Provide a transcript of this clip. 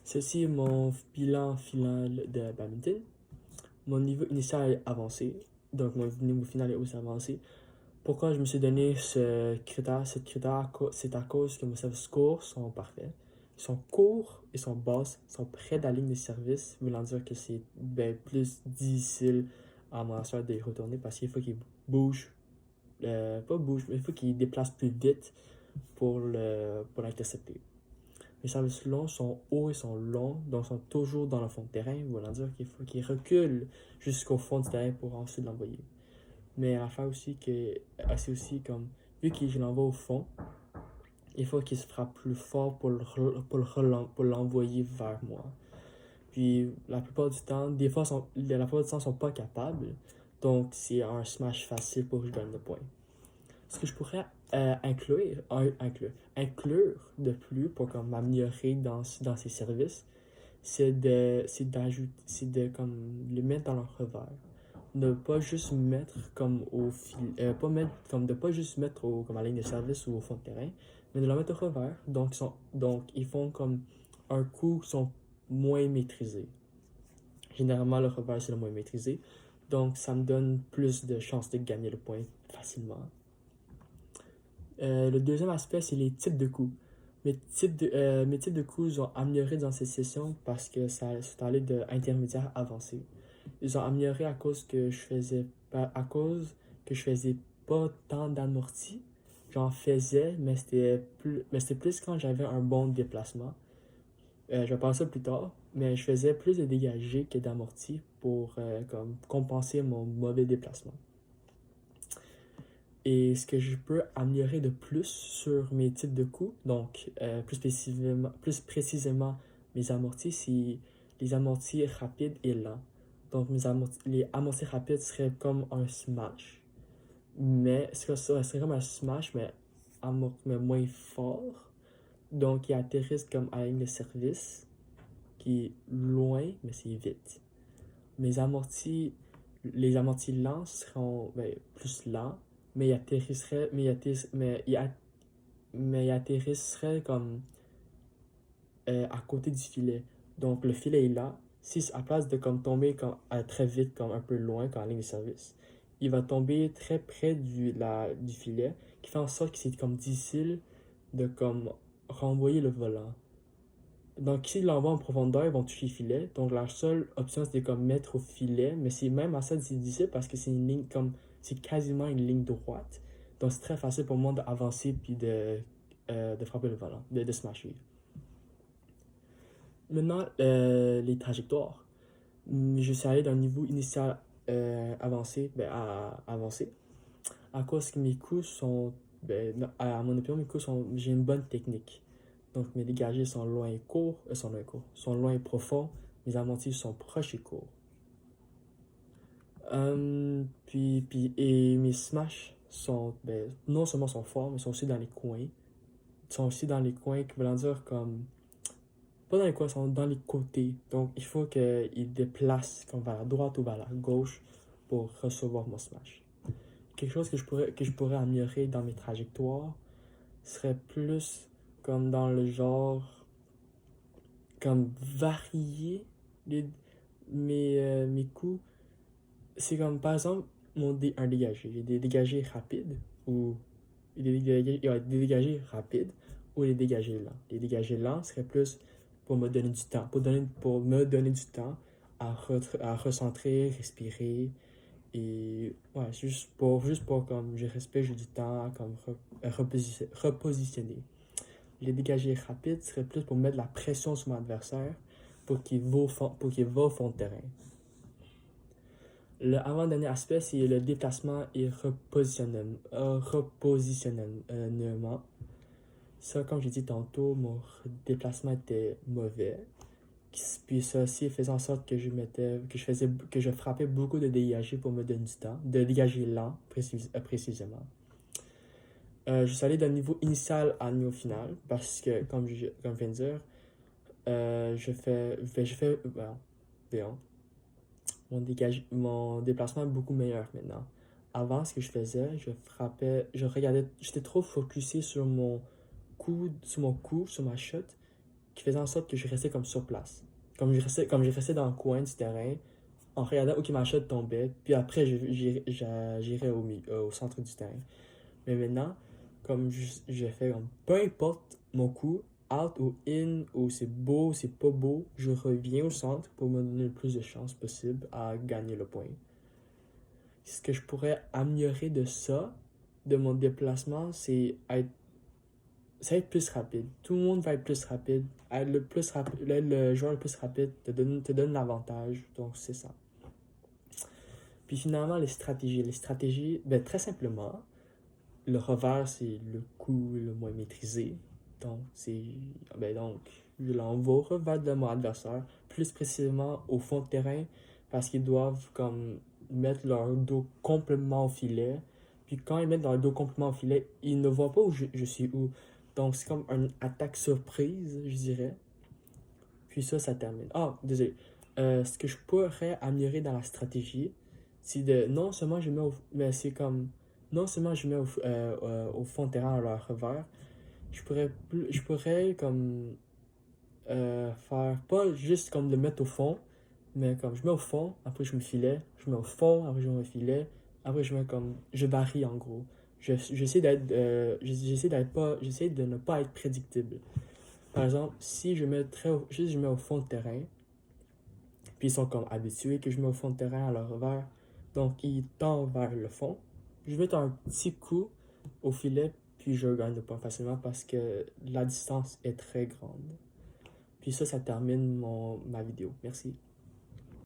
Ceci est mon bilan final de badminton. Mon niveau initial est avancé, donc mon niveau final est aussi avancé. Pourquoi je me suis donné cette critère, c'est à cause que mes services courts sont parfaits. Ils sont courts et sont basses, sont près de la ligne de service, voulant dire que c'est plus difficile à mon adversaire de les retourner parce qu'il faut qu'il bouge, pas bouge, mais il faut qu'il déplace plus vite pour l'intercepter. Les services longs sont hauts et sont longs, donc sont toujours dans le fond de terrain, voulant dire qu'il faut qu'ils reculent jusqu'au fond du terrain pour ensuite l'envoyer. Mais l'affaire aussi que c'est aussi comme vu que je l'envoie au fond, il faut qu'il se frappe plus fort pour l'envoyer vers moi. Puis la plupart du temps, la plupart du temps, ils sont pas capables, donc c'est un smash facile pour que je gagne le point. Ce que je pourrais inclure de plus pour comme m'améliorer dans ces services, c'est de comme les mettre dans leur revers. Ne pas juste mettre comme au fil, pas mettre comme de pas juste mettre comme à la ligne de service ou au fond de terrain, mais de la mettre au revers. Donc ils font comme un coup qui sont moins maîtrisés. Généralement le revers c'est le moins maîtrisé, donc ça me donne plus de chances de gagner le point facilement. Le deuxième aspect, c'est les types de coups. Mes types de coups ont amélioré dans cette session parce que ça allé de intermédiaire avancé. Ils ont amélioré à cause que je faisais pas tant d'amortis. J'en faisais, mais c'était plus quand j'avais un bon déplacement. Je vais parler ça plus tard, mais je faisais plus de dégagés que d'amortis pour comme compenser mon mauvais déplacement. Et ce que je peux améliorer de plus sur mes types de coups, donc plus précisément mes amortis, c'est les amortis rapides et lents. Donc les amortis rapides seraient comme un smash. Mais ça serait comme un smash, mais moins fort. Donc ils atterrissent comme à la ligne de service, qui est loin, mais c'est vite. Les amortis lents seront plus lents, mais ils atterrisseraient comme à côté du filet. Donc le filet est là. Si à place de comme tomber très vite, comme un peu loin quand en ligne de service, il va tomber très près du filet, qui fait en sorte que c'est comme difficile de comme renvoyer le volant. Donc, s'ils l'envoient en profondeur, ils vont toucher le filet. Donc, leur seule option, c'est de comme mettre au filet. Mais c'est même assez difficile parce que c'est une ligne comme. C'est quasiment une ligne droite. Donc, c'est très facile pour moi d'avancer puis de frapper le volant, de smasher. Maintenant, les trajectoires. Je suis allé d'un niveau initial avancé, avancé. À cause que mes coups sont. À mon opinion, j'ai une bonne technique. Donc mes dégagés sont loin et courts, sont loin et profonds, mes amortis sont proches et courts. Et mes smash sont, non seulement sont forts, mais sont aussi dans les coins. Ils sont aussi dans les coins qui veulent dire comme, pas dans les coins, ils sont dans les côtés. Donc il faut qu'ils déplacent comme vers la droite ou vers la gauche pour recevoir mon smash. Quelque chose que je pourrais améliorer dans mes trajectoires serait plus comme dans le genre comme varier mes coups. C'est comme par exemple un dégagé. J'ai des dégagés rapides ou des dégagés rapides ou des dégagés lents. Les dégagés lents seraient plus pour me donner du temps, pour me donner du temps à recentrer, respirer et ouais, juste pour comme je respecte du temps à comme repositionner. Les dégagés rapides seraient plus pour mettre la pression sur mon adversaire pour qu'il va au fond de terrain. Le avant-dernier aspect, c'est le déplacement et repositionnement. Ça, comme j'ai dit tantôt, mon déplacement était mauvais. Puis ça aussi faisait en sorte que je frappais beaucoup de dégagés pour me donner du temps, de dégager lent précisément. Je suis allé d'un niveau initial à un niveau final parce que, comme je viens de dire, mon déplacement est beaucoup meilleur maintenant. Avant, ce que je faisais, j'étais trop focusé sur mon coup, sur ma shot, qui faisait en sorte que je restais comme sur place. Comme je restais dans le coin du terrain, en regardant où que ma shot tombait, puis après, j'irais au centre du terrain. Mais maintenant, comme je fais comme, peu importe mon coup, out ou in, ou c'est beau, c'est pas beau, je reviens au centre pour me donner le plus de chances possible à gagner le point. Ce que je pourrais améliorer de ça, de mon déplacement, c'est être plus rapide. Tout le monde va être plus rapide. Être le joueur le plus rapide te donne l'avantage. Donc, c'est ça. Puis finalement, les stratégies. Les stratégies, ben, très simplement, le revers, c'est le coup le moins maîtrisé. Donc, je l'envoie au revers de mon adversaire, plus précisément au fond de terrain, parce qu'ils doivent comme mettre leur dos complètement au filet. Puis quand ils mettent leur dos complètement au filet, ils ne voient pas où je suis où. Donc, c'est comme une attaque surprise, je dirais. Puis ça termine. Ah, désolé. Ce que je pourrais améliorer dans la stratégie, c'est de non seulement je mets au, mais c'est comme non seulement je mets au fond de terrain à leur revers, je pourrais comme faire pas juste comme le mettre au fond, mais comme je mets au fond, après je me filet, je mets au fond, après je me filet, après je mets comme je varie en gros. J'essaie de ne pas être prédictible. Par exemple, si juste je mets au fond de terrain, puis ils sont comme habitués que je mets au fond de terrain à leur revers, donc ils tendent vers le fond. Je vais mettre un petit coup au filet, puis je gagne le point facilement parce que la distance est très grande. Puis ça termine ma vidéo. Merci.